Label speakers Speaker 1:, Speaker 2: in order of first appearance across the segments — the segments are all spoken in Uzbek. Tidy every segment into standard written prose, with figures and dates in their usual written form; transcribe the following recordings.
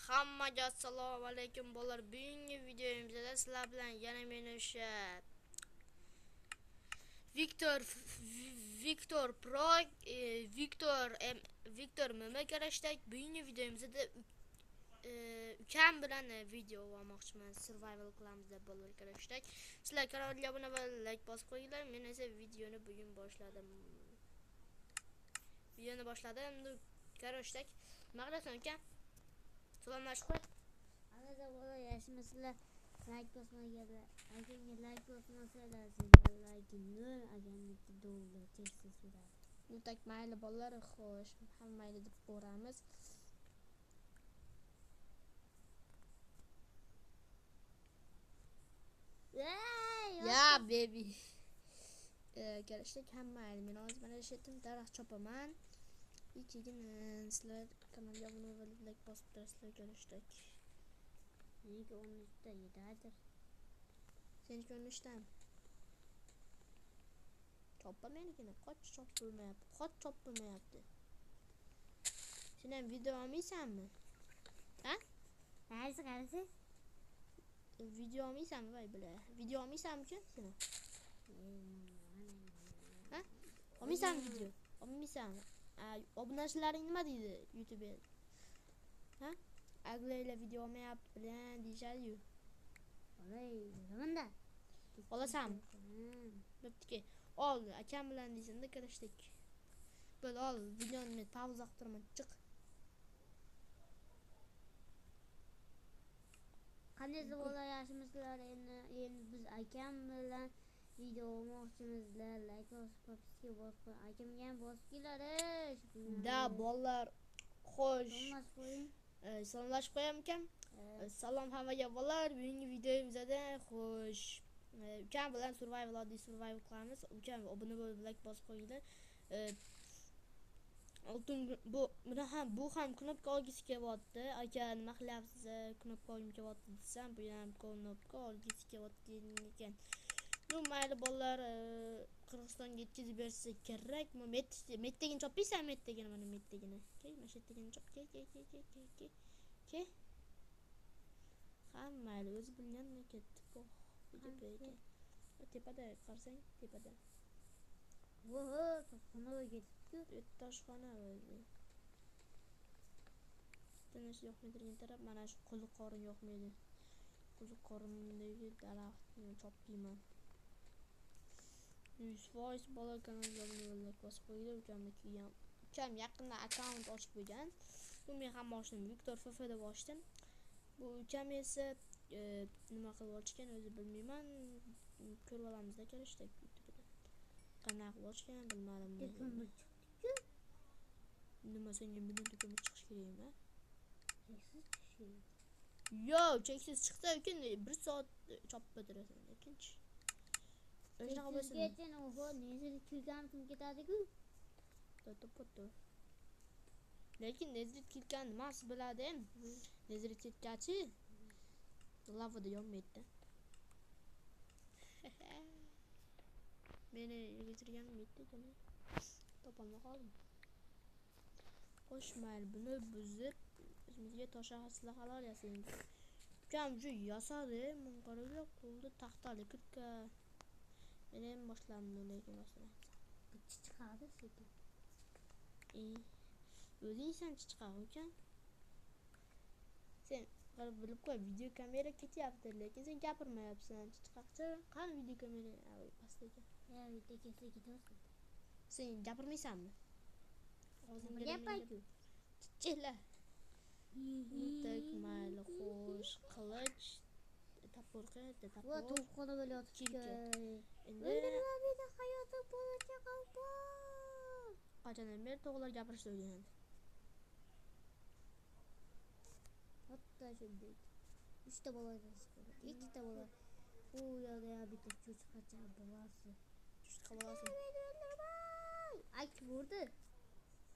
Speaker 1: Hammaga assalomu alaykum bolalar. Bugungi videomizda sizlar bilan yana men o'sha Victor Pro Victor Meme kerakdak. Bugungi videomizda ukam bilan video olmoqchiman. Survival qilamiz deb bolalar kerakdak. Sizlar kanalga obuna va like bosib qo'yinglar. Men esa videoni bugun boshladim. Kerakdak. Mag'rursan ukam. Salomlashib qo'y.
Speaker 2: Arada bola yaşmasıyla like basmayalar. Agarga like basmasalar sizlar like nol agarniki dollar tezsiz surat.
Speaker 1: Bu tak mayli bolalar, xo'sh, hammayli deb ko'ramiz. Ya baby. Kelishdik hammayli. Men hozir mana shu daraxt chopaman. Ikigina sizlar kanalga obuna va like bosib turasizlar kelishdik.
Speaker 2: Nega 13'te yedadir.
Speaker 1: Sen 13'ten. Choppa menikini qoch chopilmayapti. Sen ham video olmaysanmi? Ha?
Speaker 2: Qaysi qarasiz?
Speaker 1: Video olmaysanmi voy bila? Video olmaysanmi-ku sen? Ha? Olmaysanmi video? Olmaysanmi? Obunachilaring nima deydi YouTube'ga? Ha? Aglayla video olmayapti bilan deyishadi-yu.
Speaker 2: Olay, nimanda?
Speaker 1: Olasanmi? Bo'pti-ki. Ol, akam bilan deysanda kelishdik. Bo'l, ol, videoni men pauza qilib chiq.
Speaker 2: Qanday bola yaşmasılar endi biz akam bilan video olmoqchimizlar. Like bosib bosib akamga ham bosib kelarish.
Speaker 1: Da bolalar, xo'sh.
Speaker 2: Salomlashib
Speaker 1: Salomlashib
Speaker 2: qo'ying.
Speaker 1: qo'yam ukam. Salom hammaga bolalar. Bugungi videomizda xo'sh, ukam bilan survival qilamiz. Ukam obuna bo'lib like bosib qo'yinglar. Oltin bu ham knopka olgisi kelyapti. Aka nima qilyapsiz? Knopka olgim kelyapti desam, bu ham knopka olgisi kelyapti ekan. No mayli bolalar, Qirg'izistonga yetkazib bersa kerak. Metdagini chopaysan, metdagini mana metdagini. Key, mana shu yerdagini chop. Key. Hammayli o'zi bilganini ketdi. Tepada qarsang, tepada.
Speaker 2: Voho, toshxonaga ketibdi.
Speaker 1: Toshxona o'zi. Tanish yo'qmaydigan taraf mana shu qo'li qorin yo'qmaydi. Qo'li qorindagi daraxtni chopayman. 100% bola kanalga obuna bosib qo'yinglar. Ukam yaqinda akkaunt ochib qo'ygan. Bu men ham ochdim. Victor FF deb ochdim. Bu ukam esa nima qilib ochgan o'zi bilmayman. Ko'rib olamizda kelishdik YouTube'da. Qanaqa ochgan bilmadim. Nima senga bundan ko'mir chiqish kerakmi? Yo, cheksiz chiqsa ukam 1 soat chopib bitirasan, lekinchi. O'shanaqa bo'lsin.
Speaker 2: Keyin oho, nezil kilgan kim ketadi-ku?
Speaker 1: To'potto. Lekin nezil kilgan nimasi biladi? Nezil kilgachi lavada yonmaydi. Meni getirganim yetdi ekan. Topolmay qoldim. Qo'shmayl buni buzib o'zimizga toshaqalar yasaymiz. Ukam shu yasadi, men qarayga qo'lda taxtali kirka. Men ham boshladim lekin masalan.
Speaker 2: Chiqadi sekin.
Speaker 1: O'zing sen chiqar ukam. Sen qarab bilib qo'y, video kamera ketyapti, lekin sen gapirmayapsan. Chiqaqchi, qani video kamera? Pastga.
Speaker 2: Ya, video ketaversin.
Speaker 1: Sen gapirmaysanmi?
Speaker 2: Hozir gapirku.
Speaker 1: Chichila. Tak mayli xo'sh, qilich, tapurqa,
Speaker 2: Va to'pxona bo'lyapti.
Speaker 1: Endi
Speaker 2: o'ldirmabida hayoti bo'lajak qalba.
Speaker 1: qachondan beri to'g'rilar gapirishni o'rganadi.
Speaker 2: Hatta shunday. 3 ta bola chiqadi. 2 ta bola. U yerda bitta cho'chqacha bolasi.
Speaker 1: Cho'chqa bolasi.
Speaker 2: Ay, ko'rdi.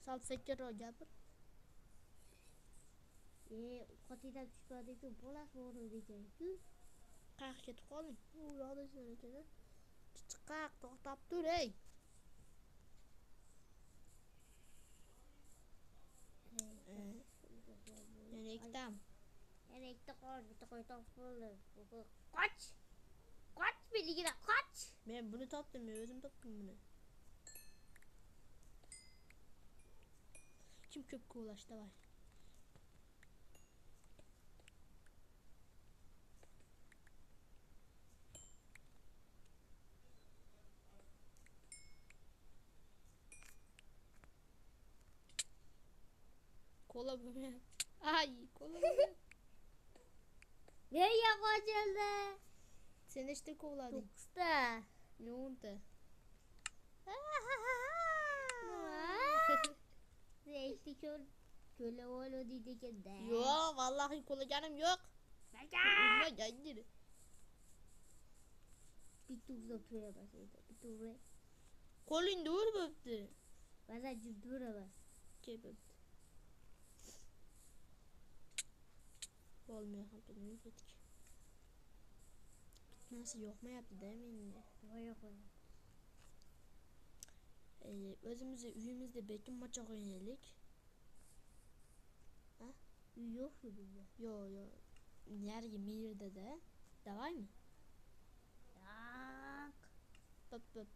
Speaker 1: Sal sekinroq gapir.
Speaker 2: Qotidan tushmadi-ku, bolasi bor ekan-ku.
Speaker 1: Qayerga ketib qolding? U yoqda shunday ekan. Chiqaq, to'xtab tur, ey. Yana ikkitam.
Speaker 2: Bekle koy, bitti koy toplu. Kaç! Kaç bilgine kaç!
Speaker 1: Ben bunu taptım ya, özüm taptım bunu. Kim köpke ulaştı var. Kola böyle. Ay kola böyle.
Speaker 2: Ne yapacağız?
Speaker 1: Sen işte koladın.
Speaker 2: Doksta.
Speaker 1: Ne oldu?
Speaker 2: Zeytli köle oğlu dedik de.
Speaker 1: Yo vallahi kola canım yok. Ulma geldi.
Speaker 2: Bir tuzla püre basıydı. Bir tuzla.
Speaker 1: Kolun dur böptü.
Speaker 2: Bana cüzdüre bas.
Speaker 1: Ke böptü. Olmuyor kapıdan yürüdük. Nasıl yok mu yaptı değil mi?
Speaker 2: Koya koya.
Speaker 1: Özümüzde üyümüzde bekim maça oynadık. Ha?
Speaker 2: Yok mu bizde?
Speaker 1: Yo. Nerede Mir'de de. Davay mı?
Speaker 2: Tak.
Speaker 1: Böp.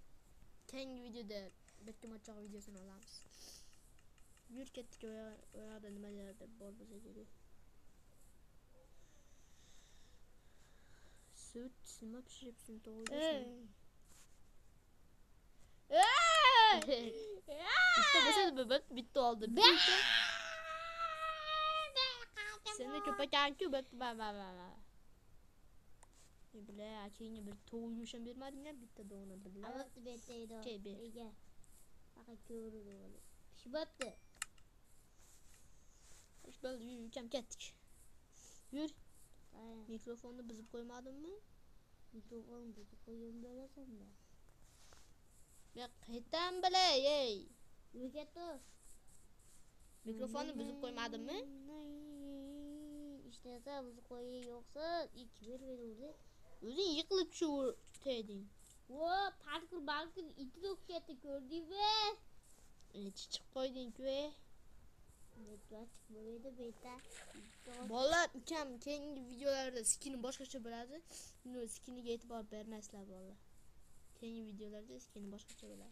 Speaker 1: Kendi videoda bekim maça videosunu alamız. Yürü kettik oraya da nimelerde bol bize geliyor. Süt, sima pişiripsin doğruyorsun. Bitti basaydı bebek, bitti oldu. Sen de köpek yankı bitti ne bile ya şeyini bir toğuyuşan bir madem bitti de ona bile.
Speaker 2: Ama betteydi o.
Speaker 1: Şey bir.
Speaker 2: Ege. Bakın körü de olur. Şibattı.
Speaker 1: Hiç böyle yürürken kettik. Yürü.
Speaker 2: Aynen.
Speaker 1: Mikrofonu bızıp koymadın mı?
Speaker 2: Mikrofonu buzu koyun böyle sen de.
Speaker 1: Ya hitam bile yey.
Speaker 2: Yürüket o.
Speaker 1: Mikrofonu bızıp koymadın mı?
Speaker 2: İşte sen buzu koyuyor yoksa ilk bir oldu.
Speaker 1: Özün yıkılıp şu tedin.
Speaker 2: Wo parkur iti dokuyatı gördü ve.
Speaker 1: Çık koydun köye.
Speaker 2: Bekle çık böyle de bekle.
Speaker 1: Valla ülkem kendi videolarda skin'i başkaça bıradı. Bunu skin'i getirip alıp vermezler valla. Kendi videolarda skin'i başkaça bıradı.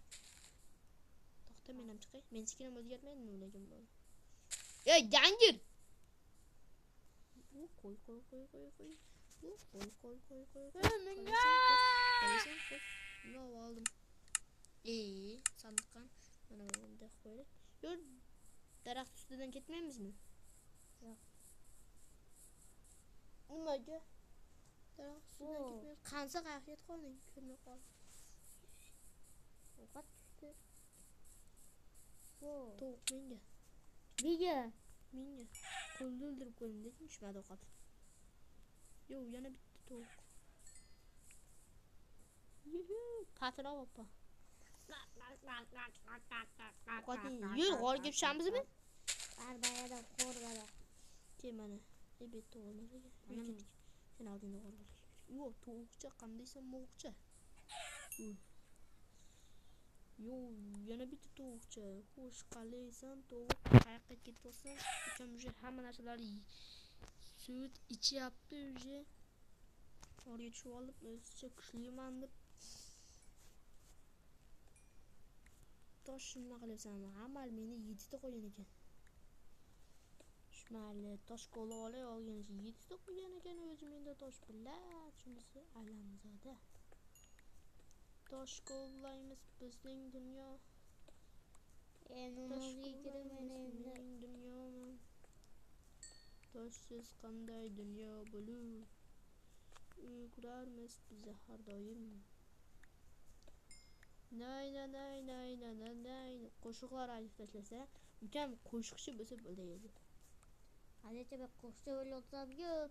Speaker 1: Taxta benim çıkay. Ben skin'imi özgertmedim mi öleceğim böyle. Ya gangir! Koy. Kalesen koy. Ne aldım. Sandıktan. Bana da koyduk. Gör. Darak üstünden gitmemiz mi?
Speaker 2: Yok.
Speaker 1: Nimaga? Darak üstünden gitmemiz. Kansa qahiyat qo'ying. Ko'rmay qol.
Speaker 2: Ovqat tushdi. Wo.
Speaker 1: Tovuq menga.
Speaker 2: Nega?
Speaker 1: Menga. Qo'lni o'ldirib qo'ydim dedim, tushmadi ovqat. Yo, yana bitta tovuq. Patron oppa. Ovqatni yur, g'orga tushamiz mi?
Speaker 2: Arbayada qo'rg'ada.
Speaker 1: Mana. Bitta olmasa. Sen oldinda g'orga. Yo, tovuqcha qandaysan movuqcha. Yo, yana bitta tovuqcha. Xo'sh, qalaysan tovuq qayoqqa ketyapsan? Ukam уже hamma narsalarni sut ichyapti уже. Orga tushib olib, o'zicha kuchliman deb. Tosh nima qilyapsanmi? Amal meni 7 ta qo'ygan ekan. Shmali tosh qo'lga olgan 7 ta qo'ygan ekan, o'zi menda tosh bilan, shunisi alamzoda. Tosh qo'llaymiz bizning dunyo.
Speaker 2: Endi
Speaker 1: Bizning dunyomi? Toshsiz qanday dunyo bo'lur? Uyg'urarmiz biz har doim. Nay. Qo'shiqlar aytib tashlasa, ukam qo'shiqchi bo'lsa bo'laydi.
Speaker 2: Halicha bir qo'shiq o'ylab yo'q.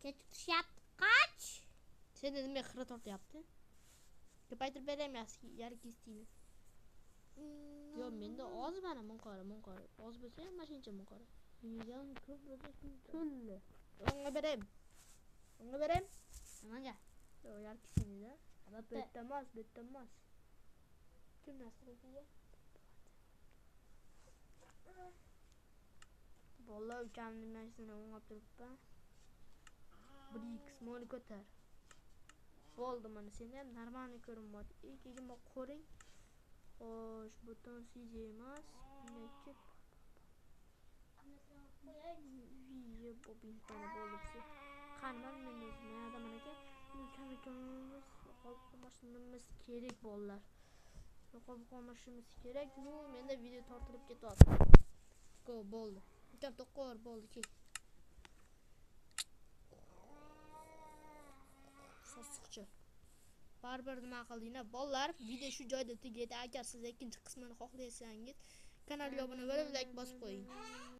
Speaker 2: Ketib tushyapti. Qoch!
Speaker 1: Sen nima xira tortyapti? Ko'paytirib beraymi yarkistini? Yo, menda oz mana monqora. Oz bo'lsa ham mashincha monqora.
Speaker 2: Yegan ko'p bo'lsa tulli.
Speaker 1: Onga beraymi?
Speaker 2: Nimaga?
Speaker 1: Yo, yarkistini da.
Speaker 2: Albatta.
Speaker 1: Bitta emas. Kim nasib qilgan? Bolalar ukamning mashinasini o'ngab turibman. 1x moni ko'tar. Bo'ldi, mana seni ham normalniy ko'rinyapti. Ikkigima qo'ring. Xo'sh, buton siz emas. Bunday video bobintani bo'libsi. Qanman men o'zim adaman aka. Ukamimiz qolmashimiz kerak bolalar. Qolmashimiz kerak. Nu, menda video tortilib ketyapti. Go, bo'ldi. Ukam to'qor bo'ldi, kel. Sassiqcha. Baribir nima qildinglar bolalar? Video shu joyda tugaydi. Agar siz ikkinchi qismini xohlasangiz kanalga obuna bo'lib, like bosib qo'ying.